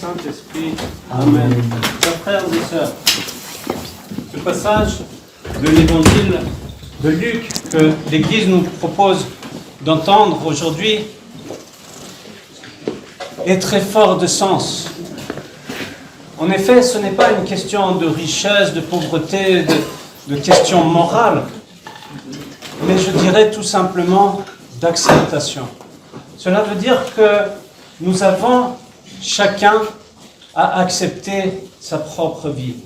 Saint-Esprit. Amen. Chers frères et sœurs, ce passage de l'évangile de Luc que l'Église nous propose d'entendre aujourd'hui est très fort de sens. En effet, ce n'est pas une question de richesse, de pauvreté, de question morale, mais je dirais tout simplement d'acceptation. Cela veut dire que nous avons chacun à accepter sa propre vie.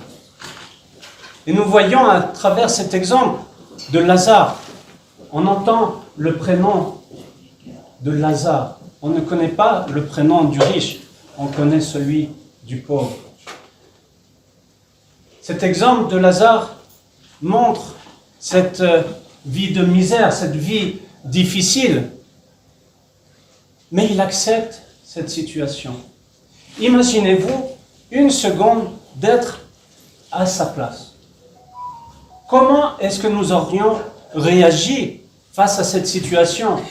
Et nous voyons à travers cet exemple de Lazare, on entend le prénom de Lazare. On ne connaît pas le prénom du riche, on connaît celui du pauvre. Cet exemple de Lazare montre cette vie de misère, cette vie difficile, mais il accepte cette situation. Imaginez-vous une seconde d'être à sa place. Comment est-ce que nous aurions réagi face à cette situation?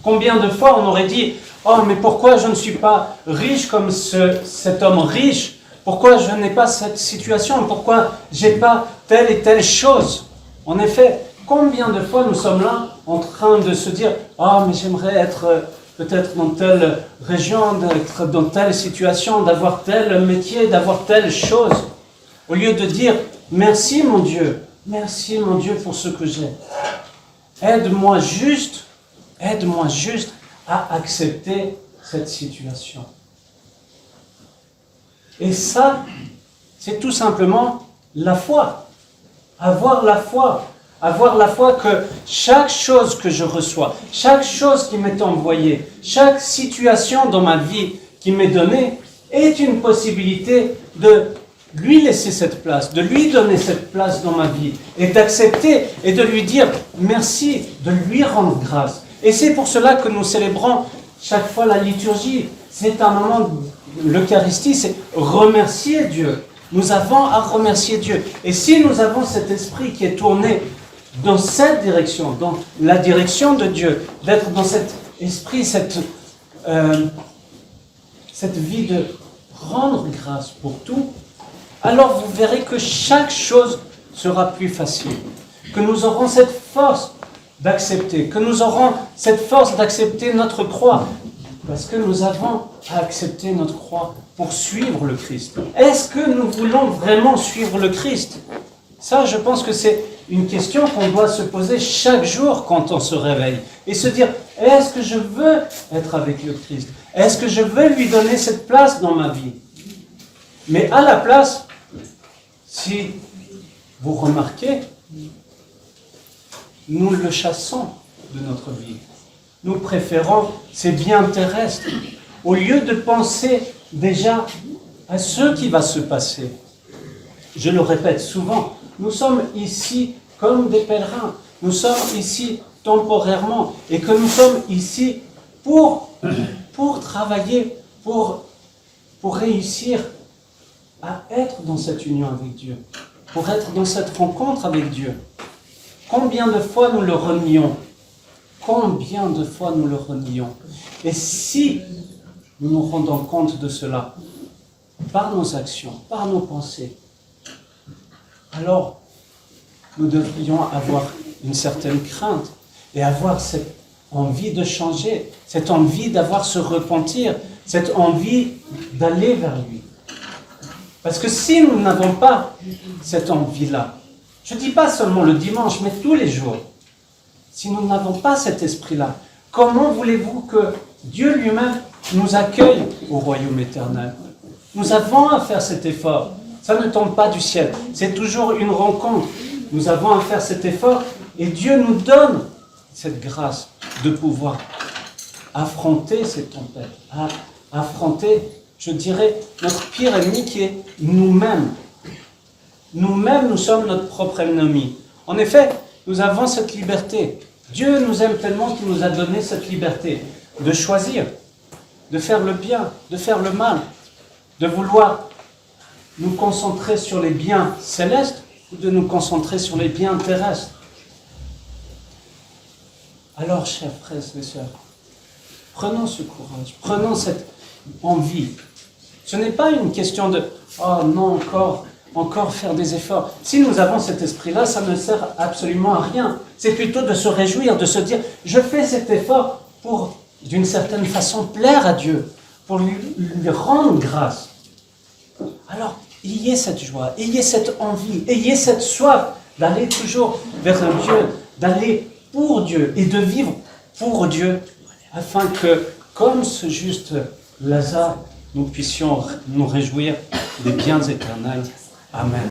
Combien de fois on aurait dit « Oh, mais pourquoi je ne suis pas riche comme cet homme riche? Pourquoi je n'ai pas cette situation? Pourquoi je n'ai pas telle et telle chose ?» En effet, combien de fois nous sommes là en train de se dire « Oh, mais j'aimerais être peut-être dans telle région, d'être dans telle situation, d'avoir tel métier, d'avoir telle chose. » Au lieu de dire « Merci mon Dieu pour ce que j'ai. Aide-moi juste à accepter cette situation. » Et ça, c'est tout simplement la foi. Avoir la foi que chaque chose que je reçois, chaque chose qui m'est envoyée, chaque situation dans ma vie qui m'est donnée est une possibilité de lui laisser cette place, de lui donner cette place dans ma vie et d'accepter et de lui dire merci, de lui rendre grâce. Et c'est pour cela que nous célébrons chaque fois la liturgie. C'est un moment, l'Eucharistie, c'est remercier Dieu. Nous avons à remercier Dieu. Et si nous avons cet esprit qui est tourné dans cette direction, dans la direction de Dieu, d'être dans cet esprit, cette vie de rendre grâce pour tout, alors vous verrez que chaque chose sera plus facile. Que nous aurons cette force d'accepter, que nous aurons cette force d'accepter notre croix, parce que nous avons à accepter notre croix pour suivre le Christ. Est-ce que nous voulons vraiment suivre le Christ? Ça, je pense que c'est une question qu'on doit se poser chaque jour quand on se réveille. Et se dire, est-ce que je veux être avec le Christ? Est-ce que je veux lui donner cette place dans ma vie? Mais à la place, si vous remarquez, nous le chassons de notre vie. Nous préférons ces biens terrestres au lieu de penser déjà à ce qui va se passer. Je le répète souvent, nous sommes ici comme des pèlerins. Nous sommes ici temporairement et que nous sommes ici pour travailler, pour réussir à être dans cette union avec Dieu, pour être dans cette rencontre avec Dieu. Combien de fois nous le renions? Combien de fois nous le renions? Et si nous nous rendons compte de cela, par nos actions, par nos pensées, alors nous devrions avoir une certaine crainte et avoir cette envie de changer, cette envie d'avoir se repentir, cette envie d'aller vers lui. Parce que si nous n'avons pas cette envie-là, je ne dis pas seulement le dimanche, mais tous les jours, si nous n'avons pas cet esprit-là, comment voulez-vous que Dieu lui-même nous accueille au royaume éternel? Nous avons à faire cet effort. Ça ne tombe pas du ciel. C'est toujours une rencontre. Nous avons à faire cet effort et Dieu nous donne cette grâce de pouvoir affronter ces tempêtes, affronter, je dirais, notre pire ennemi qui est nous-mêmes. Nous-mêmes, nous sommes notre propre ennemi. En effet, nous avons cette liberté. Dieu nous aime tellement qu'il nous a donné cette liberté de choisir, de faire le bien, de faire le mal, de vouloir nous concentrer sur les biens célestes ou de nous concentrer sur les biens terrestres. Alors, chers frères et sœurs, prenons ce courage, prenons cette envie Ce n'est pas une question de « Oh non, encore faire des efforts ». Si nous avons cet esprit-là, ça ne sert absolument à rien. C'est plutôt de se réjouir, de se dire « Je fais cet effort pour, d'une certaine façon, plaire à Dieu, pour lui rendre grâce ». Alors, ayez cette joie, ayez cette envie, ayez cette soif d'aller toujours vers un Dieu, d'aller pour Dieu et de vivre pour Dieu, afin que, comme ce juste Lazare, nous puissions nous réjouir des biens éternels. Amen.